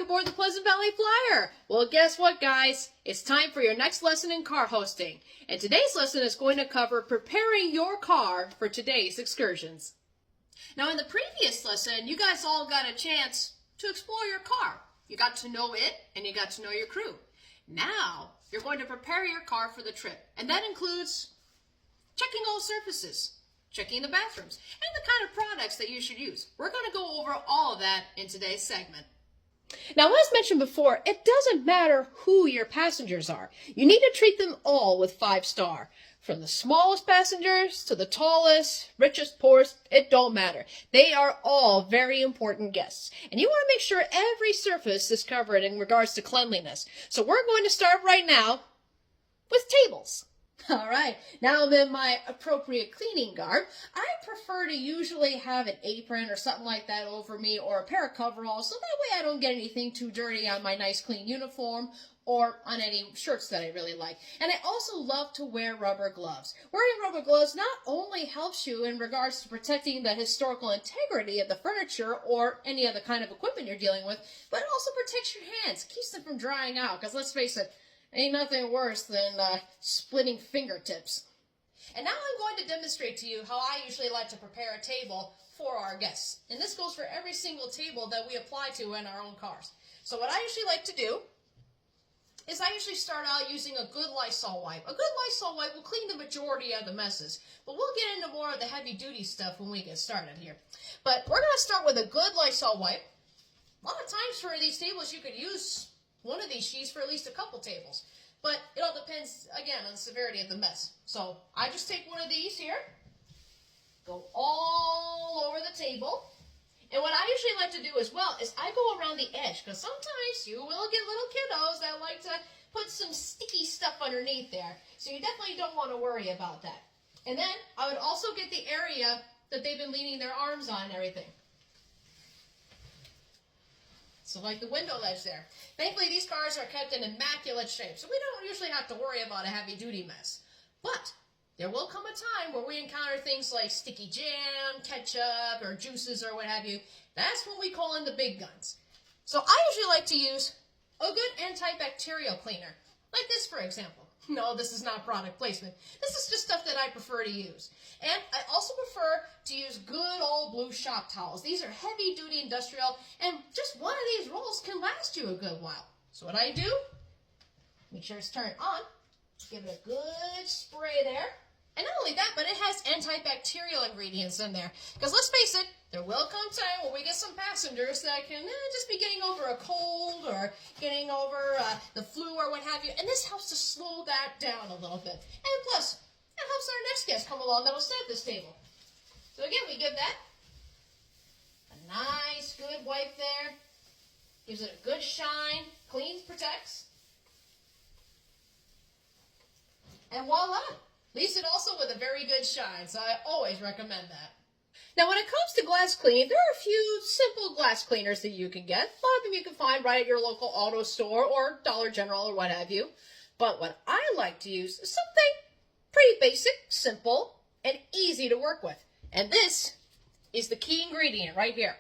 aboard the Pleasant Valley Flyer. Well, guess what, guys? It's time for your next lesson in car hosting. And today's lesson is going to cover preparing your car for today's excursions. Now, in the previous lesson, you guys all got a chance to explore your car. You got to know it, and you got to know your crew. Now, you're going to prepare your car for the trip. And that includes checking all surfaces, checking the bathrooms, and the kind of products that you should use. We're going to go over all of that in today's segment. Now, as mentioned before, it doesn't matter who your passengers are. You need to treat them all with 5-star. From the smallest passengers to the tallest, richest, poorest, it don't matter. They are all very important guests. And you want to make sure every surface is covered in regards to cleanliness. So we're going to start right now with tables. All right, now I'm in my appropriate cleaning garb. I prefer to usually have an apron or something like that over me, or a pair of coveralls, so that way I don't get anything too dirty on my nice clean uniform or on any shirts that I really like. And I also love to wear rubber gloves. Wearing rubber gloves not only helps you in regards to protecting the historical integrity of the furniture or any other kind of equipment you're dealing with, but it also protects your hands, keeps them from drying out, because let's face it, ain't nothing worse than splitting fingertips. And now I'm going to demonstrate to you how I usually like to prepare a table for our guests. And this goes for every single table that we apply to in our own cars. So what I usually like to do is I usually start out using a good Lysol wipe. A good Lysol wipe will clean the majority of the messes. But we'll get into more of the heavy-duty stuff when we get started here. But we're going to start with a good Lysol wipe. A lot of times for these tables you could use one of these sheets for at least a couple tables. But it all depends, again, on the severity of the mess. So I just take one of these here, go all over the table. And what I usually like to do as well is I go around the edge, because sometimes you will get little kiddos that like to put some sticky stuff underneath there. So you definitely don't want to worry about that. And then I would also get the area that they've been leaning their arms on and everything. So like the window ledge there. Thankfully, these cars are kept in immaculate shape, so we don't usually have to worry about a heavy-duty mess. But there will come a time where we encounter things like sticky jam, ketchup, or juices, or what have you. That's when we call in the big guns. So I usually like to use a good antibacterial cleaner, like this, for example. No, this is not product placement. This is just stuff that I prefer to use. And I also prefer to use good old blue shop towels. These are heavy-duty industrial, and just one of these rolls can last you a good while. So what I do, make sure it's turned on, give it a good spray there. And not only that, but it has antibacterial ingredients in there. Because let's face it, there will come time when we get some passengers that can just be getting over a cold or getting over the flu or what have you. And this helps to slow that down a little bit. And plus, it helps our next guest come along that'll sit at this table. So again, we give that a nice, good wipe there. Gives it a good shine, cleans, protects. And voila! Leaves it also with a very good shine, so I always recommend that. Now, when it comes to glass cleaning, there are a few simple glass cleaners that you can get. A lot of them you can find right at your local auto store or Dollar General or what have you. But what I like to use is something pretty basic, simple, and easy to work with. And this is the key ingredient right here.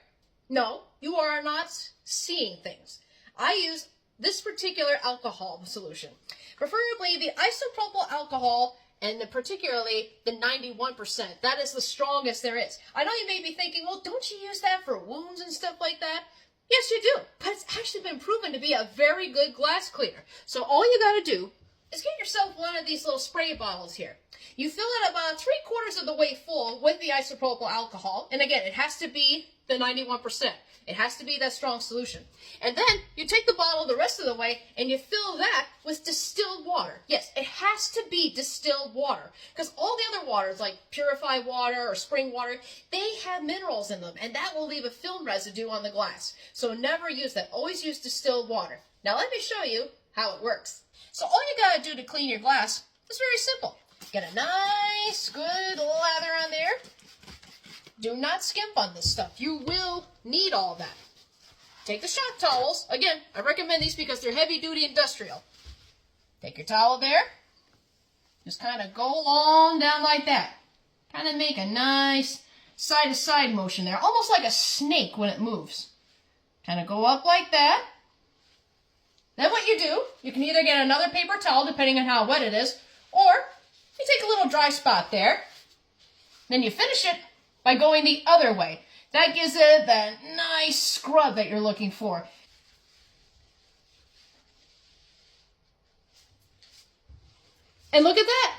No, you are not seeing things. I use this particular alcohol solution, preferably the isopropyl alcohol, and particularly the 91%. That is the strongest there is. I know you may be thinking, well, don't you use that for wounds and stuff like that? Yes, you do. But it's actually been proven to be a very good glass cleaner. So all you got to do is get yourself one of these little spray bottles here. You fill it about 3/4 of the way full with the isopropyl alcohol. And again, it has to be the 91%. It has to be that strong solution. And then you take the bottle the rest of the way and you fill that with distilled water. Yes, it has to be distilled water, because all the other waters like purified water or spring water, they have minerals in them, and that will leave a film residue on the glass. So never use that. Always use distilled water. Now let me show you how it works. So all you got to do to clean your glass is very simple. Get a nice good lather on there. Do not skimp on this stuff. You will need all that. Take the shop towels. Again, I recommend these because they're heavy-duty industrial. Take your towel there. Just kind of go along down like that. Kind of make a nice side-to-side motion there, almost like a snake when it moves. Kind of go up like that. you do, you can either get another paper towel, depending on how wet it is, or you take a little dry spot there. Then you finish it by going the other way. That gives it that nice scrub that you're looking for. And look at that.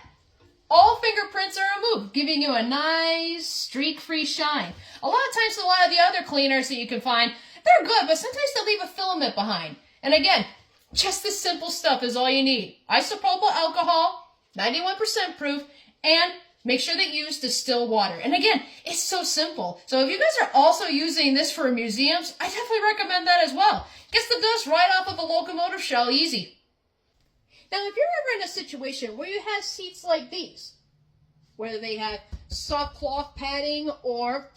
All fingerprints are removed, giving you a nice streak-free shine. A lot of times, a lot of the other cleaners that you can find, they're good, but sometimes they'll leave a filament behind. And again, just this simple stuff is all you need. Isopropyl alcohol, 91% proof, and make sure that you use distilled water. And again, it's so simple. So if you guys are also using this for museums, I definitely recommend that as well. Gets the dust right off of a locomotive shell easy. Now, if you're ever in a situation where you have seats like these, whether they have soft cloth padding or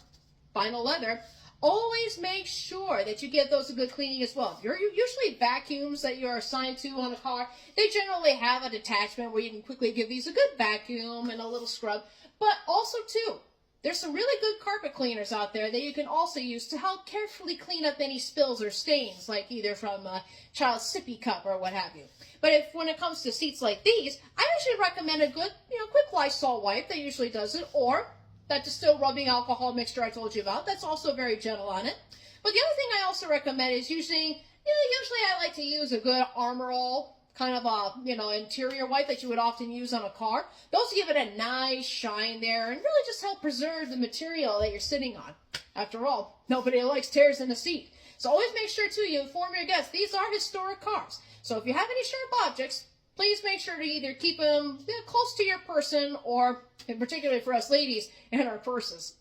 vinyl leather, always make sure that you give those a good cleaning as well. You're usually vacuums that you're assigned to on a car, they generally have a detachment where you can quickly give these a good vacuum and a little scrub. But also, too, there's some really good carpet cleaners out there that you can also use to help carefully clean up any spills or stains, like either from a child's sippy cup or what have you. But when it comes to seats like these, I usually recommend a good, quick Lysol wipe that usually does it, or that distilled rubbing alcohol mixture I told you about. That's also very gentle on it. But the other thing I also recommend is usually I like to use a good Armor All kind of a, interior wipe that you would often use on a car. Those give it a nice shine there and really just help preserve the material that you're sitting on. After all, nobody likes tears in the seat. So always make sure, too, you inform your guests. These are historic cars. So if you have any sharp objects, please make sure to either keep them close to your person or, in particular for us ladies, in our purses.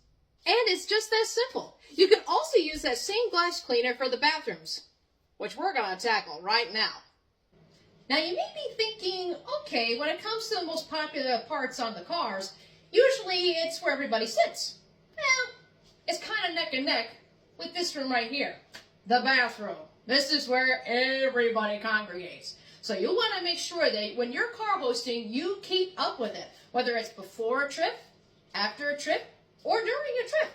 And it's just that simple. You can also use that same glass cleaner for the bathrooms, which we're going to tackle right now. Now, you may be thinking, okay, when it comes to the most popular parts on the cars, usually it's where everybody sits. Well, it's kind of neck and neck with this room right here, the bathroom. This is where everybody congregates. So you want to make sure that when you're car hosting, you keep up with it, whether it's before a trip, after a trip, or during a trip.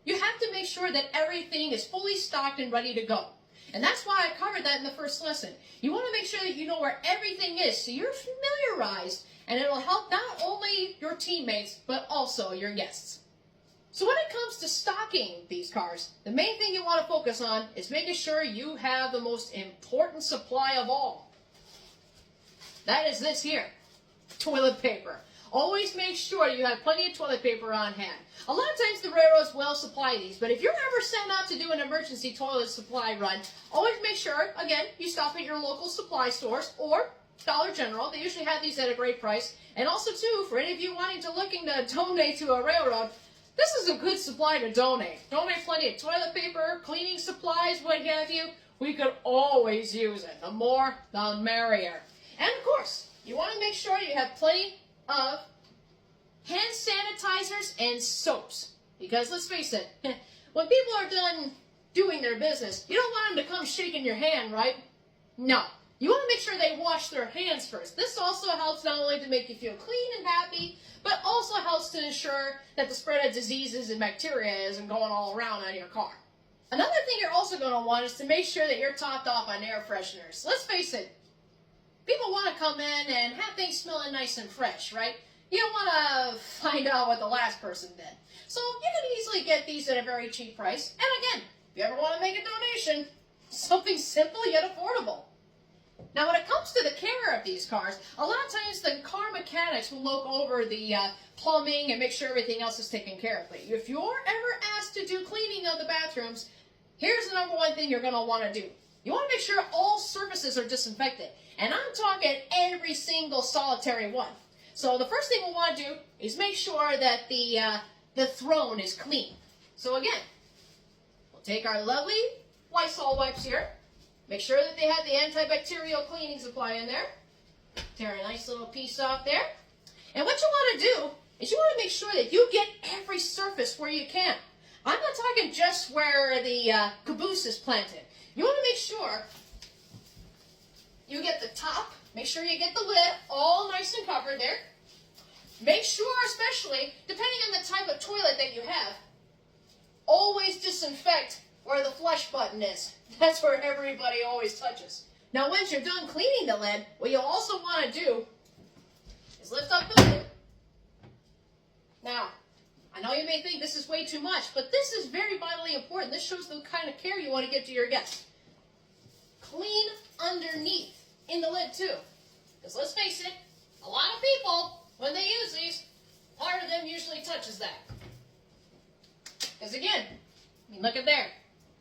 You have to make sure that everything is fully stocked and ready to go. And that's why I covered that in the first lesson. You want to make sure that you know where everything is so you're familiarized, and it'll help not only your teammates, but also your guests. So when it comes to stocking these cars, the main thing you want to focus on is making sure you have the most important supply of all. That is this here, toilet paper. Always make sure you have plenty of toilet paper on hand. A lot of times the railroads will supply these, but if you're ever sent out to do an emergency toilet supply run, always make sure, again, you stop at your local supply stores or Dollar General. They usually have these at a great price. And also, too, for any of you wanting to donate to a railroad, this is a good supply to donate. Donate plenty of toilet paper, cleaning supplies, what have you. We could always use it. The more, the merrier. And, of course, you want to make sure you have plenty of hand sanitizers and soaps. Because, let's face it, when people are done doing their business, you don't want them to come shaking your hand, right? No. You want to make sure they wash their hands first. This also helps not only to make you feel clean and happy, but also helps to ensure that the spread of diseases and bacteria isn't going all around on your car. Another thing you're also going to want is to make sure that you're topped off on air fresheners. Let's face it, people want to come in and have things smelling nice and fresh, right? You don't want to find out what the last person did. So you can easily get these at a very cheap price. And again, if you ever want to make a donation, something simple yet affordable. Now, when it comes to the care of these cars, a lot of times the car mechanics will look over the plumbing and make sure everything else is taken care of. But if you're ever asked to do cleaning of the bathrooms, here's the number one thing you're going to want to do. You want to make sure all surfaces are disinfected. And I'm talking every single solitary one. So the first thing we'll want to do is make sure that the throne is clean. So again, we'll take our lovely Lysol wipes here. Make sure that they have the antibacterial cleaning supply in there. Tear a nice little piece off there. And what you want to do is you want to make sure that you get every surface where you can. I'm not talking just where the caboose is planted. You want to make sure you get the top. Make sure you get the lid all nice and covered there. Make sure, especially, depending on the type of toilet that you have, always disinfect where the flush button is. That's where everybody always touches. Now once you're done cleaning the lid, what you'll also want to do is lift up the lid. Now, I know you may think this is way too much, but this is very vitally important. This shows the kind of care you want to give to your guests. Clean underneath in the lid too. Because let's face it, a lot of people, when they use these, part of them usually touches that. Because again, I mean, look at there.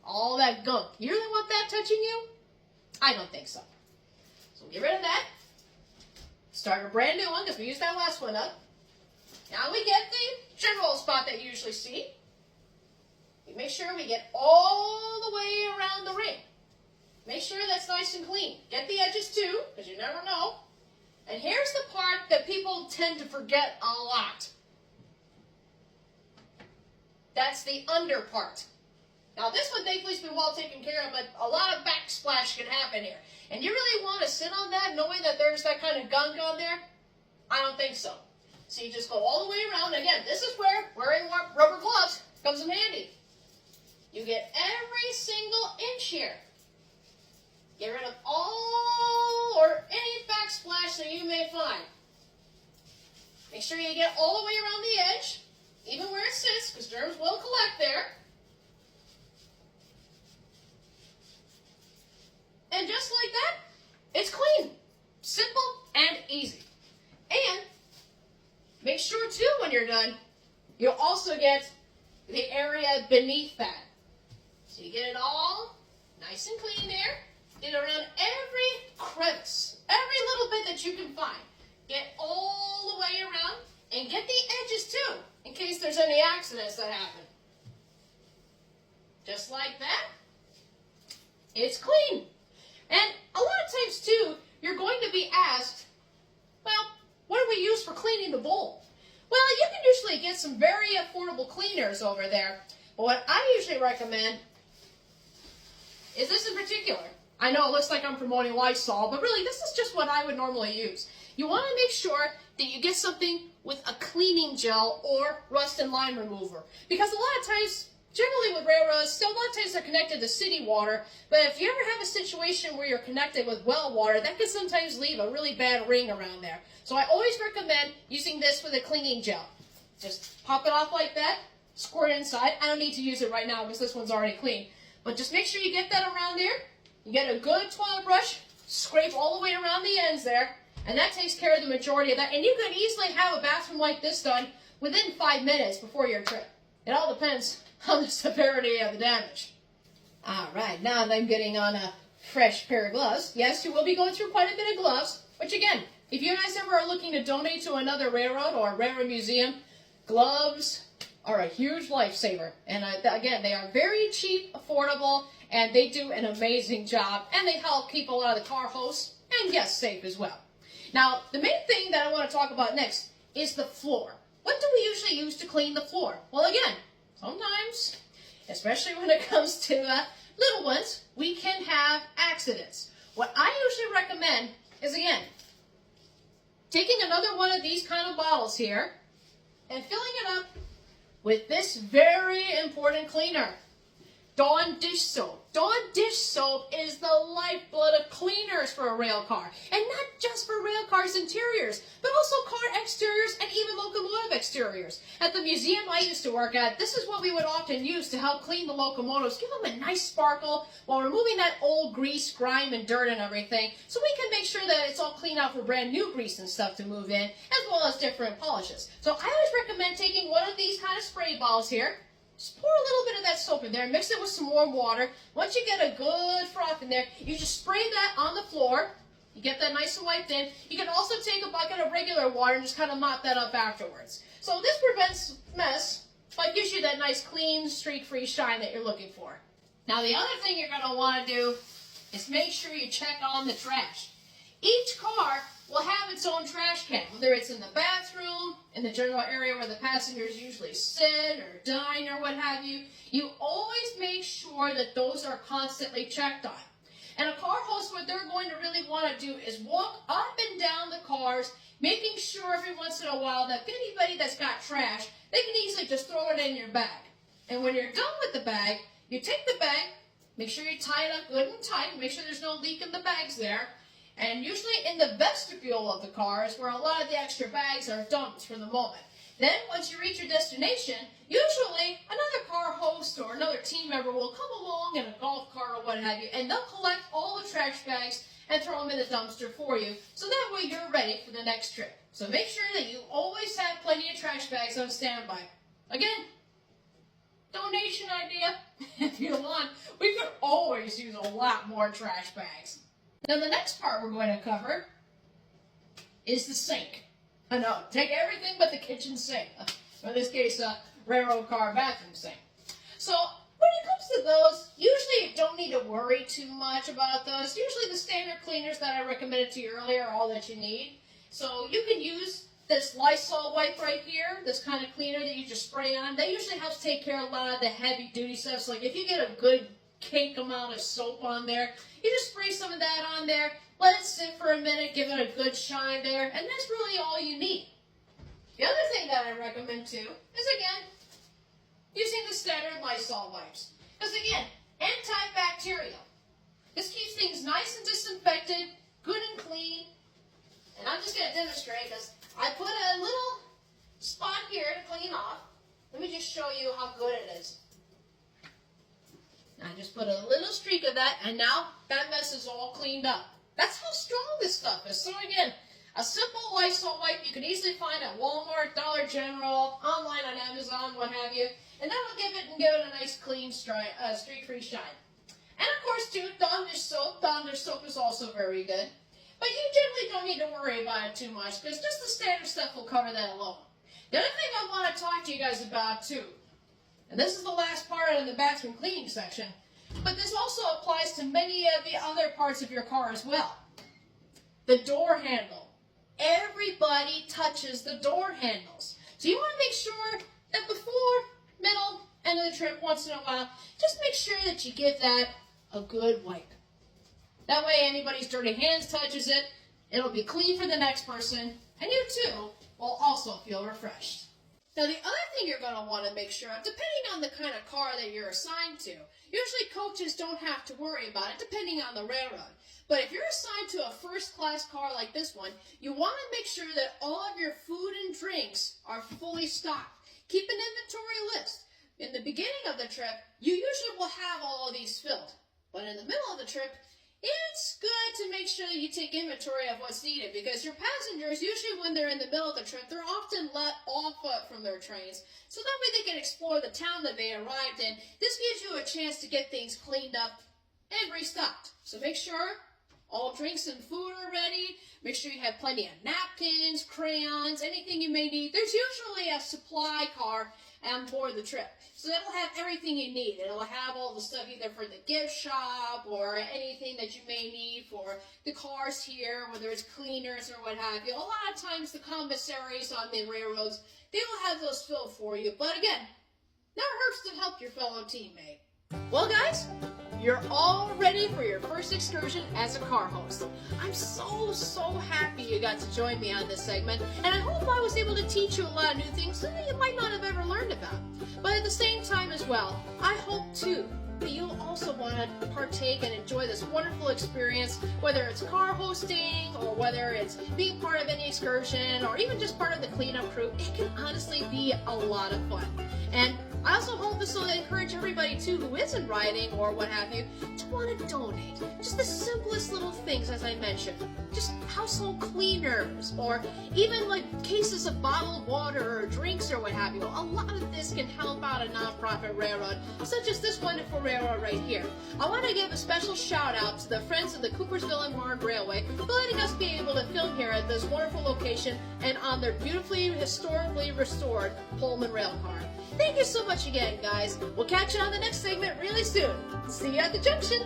All that gunk. You really want that touching you? I don't think so. So get rid of that. Start a brand new one because we used that last one up. Now we get the general spot that you usually see. We make sure we get all the way around the ring. Make sure that's nice and clean. Get the edges too, because you never know. And here's the part that people tend to forget a lot. That's the under part. Now this one thankfully has been well taken care of, but a lot of backsplash can happen here. And you really want to sit on that knowing that there's that kind of gunk on there? I don't think so. So you just go all the way around. Again, this is where wearing rubber gloves comes in handy. You get every single inch here. Get rid of all or any backsplash that you may find. Make sure you get all the way around the edge, even where it sits, because germs will collect there. And just like that, it's clean. Simple and easy. And make sure too when you're done, you'll also get the area beneath that. So you get it all nice and clean there. Get around every crevice, every little bit that you can find. Get all the way around and get the edges too, in case there's any accidents that happen. Just like that, it's clean. And a lot of times too, you're going to be asked, well, what do we use for cleaning the bowl? Well, you can usually get some very affordable cleaners over there. But what I usually recommend is this in particular. I know it looks like I'm promoting Lysol, but really this is just what I would normally use. You want to make sure that you get something with a cleaning gel or rust and lime remover. Because a lot of times, generally with railroads, still a lot of times they're connected to city water, but if you ever have a situation where you're connected with well water, that can sometimes leave a really bad ring around there. So I always recommend using this with a cleaning gel. Just pop it off like that, squirt it inside. I don't need to use it right now because this one's already clean. But just make sure you get that around there. You get a good toilet brush, scrape all the way around the ends there, and that takes care of the majority of that. And you can easily have a bathroom like this done within 5 minutes before your trip. It all depends on the severity of the damage. All right, now that I'm getting on a fresh pair of gloves. Yes, you will be going through quite a bit of gloves, which again, if you guys ever are looking to donate to another railroad or a railroad museum, gloves are a huge lifesaver. And again, they are very cheap, affordable, and they do an amazing job, and they help keep a lot of the car hosts and guests safe as well. Now, the main thing that I want to talk about next is the floor. What do we usually use to clean the floor? Well, again, sometimes, especially when it comes to little ones, we can have accidents. What I usually recommend is, again, taking another one of these kind of bottles here and filling it up with this very important cleaner, Dawn dish soap. Dawn dish soap is the lifeblood of cleaners for a rail car. And not just for rail cars' interiors, but also car exteriors and even locomotive exteriors. At the museum I used to work at, this is what we would often use to help clean the locomotives, give them a nice sparkle while removing that old grease, grime, and dirt and everything, so we can make sure that it's all cleaned out for brand new grease and stuff to move in, as well as different polishes. So I always recommend taking one of these kind of spray bottles here. Just pour a little bit of that soap in there, mix it with some warm water. Once you get a good froth in there, you just spray that on the floor. You get that nice and wiped in. You can also take a bucket of regular water and just kind of mop that up afterwards. So this prevents mess, but gives you that nice, clean, streak-free shine that you're looking for. Now the other thing you're going to want to do is make sure you check on the trash. Each car will have its own trash can, whether it's in the bathroom, in the general area where the passengers usually sit or dine or what have you. You always make sure that those are constantly checked on. And a car host, what they're going to really want to do is walk up and down the cars, making sure every once in a while that if anybody that's got trash, they can easily just throw it in your bag. And when you're done with the bag, you take the bag, Make sure you tie it up good and tight. Make sure there's no leak in the bags there. And usually in the vestibule of the car is where a lot of the extra bags are dumped for the moment. Then once you reach your destination, usually another car host or another team member will come along in a golf cart or what have you, and they'll collect all the trash bags and throw them in the dumpster for you, so that way you're ready for the next trip. So make sure that you always have plenty of trash bags on standby. Again, donation idea, if you want. We could always use a lot more trash bags. Now the next part we're going to cover is the sink. I know, take everything but the kitchen sink. In this case, a railroad car bathroom sink. So when it comes to those, usually you don't need to worry too much about those. Usually the standard cleaners that I recommended to you earlier are all that you need. So you can use this Lysol wipe right here, this kind of cleaner that you just spray on. That usually helps take care of a lot of the heavy duty stuff. So like if you get a good cake amount of soap on there, you just spray some of that on there, let it sit for a minute, give it a good shine there, and that's really all you need. The other thing that I recommend too is, again, using the standard Lysol wipes. Because again, antibacterial. This keeps things nice and disinfected, good and clean. And I'm just going to demonstrate because I put a little spot here to clean off. Let me just show you how good it is. I just put a little streak of that, and now that mess is all cleaned up. That's how strong this stuff is. So again, a simple Lysol wipe you can easily find at Walmart, Dollar General, online on Amazon, what have you. And that'll give it a nice clean, streak-free shine. And of course, too, Dawn dish soap. Dawn dish soap is also very good. But you generally don't need to worry about it too much, because just the standard stuff will cover that alone. The other thing I want to talk to you guys about, too, and this is the last part in the bathroom cleaning section, but this also applies to many of the other parts of your car as well. The door handle. Everybody touches the door handles. So you want to make sure that before, middle, end of the trip, once in a while, just make sure that you give that a good wipe. That way anybody's dirty hands touches it, it'll be clean for the next person, and you too will also feel refreshed. Now the other thing you're going to want to make sure of, depending on the kind of car that you're assigned to, usually coaches don't have to worry about it depending on the railroad. But if you're assigned to a first-class car like this one, you want to make sure that all of your food and drinks are fully stocked. Keep an inventory list. In the beginning of the trip, you usually will have all of these filled. But in the middle of the trip, it's good to make sure that you take inventory of what's needed, because your passengers, usually when they're in the middle of the trip, they're often let off from their trains, so that way they can explore the town that they arrived in. This gives you a chance to get things cleaned up and restocked. So make sure all drinks and food are ready. Make sure you have plenty of napkins, crayons, anything you may need. There's usually a supply car on board the trip, so it'll have everything you need. It'll have all the stuff either for the gift shop or anything that you may need for the cars here, whether it's cleaners or what have you. A lot of times the commissaries on the railroads, they will have those filled for you. But again, never hurts to help your fellow teammate. Well guys, you're all ready for your first excursion as a car host. I'm so happy you got to join me on this segment, and I hope I was able to teach you a lot of new things that you might not have ever learned about. But at the same time as well, I hope too that you'll also want to partake and enjoy this wonderful experience, whether it's car hosting or whether it's being part of any excursion or even just part of the cleanup crew. It can honestly be a lot of fun. And I also hope this will encourage everybody too who isn't riding or what have you to want to donate. Just the simplest little things, as I mentioned. Just household cleaners or even like cases of bottled water or drinks or what have you. A lot of this can help out a nonprofit railroad such as this wonderful railroad right here. I want to give a special shout out to the friends of the Coopersville and Marne Railway for letting us be able to film here at this wonderful location and on their beautifully historically restored Pullman rail car. Thank you so much again, guys. We'll catch you on the next segment really soon. See you at the junction.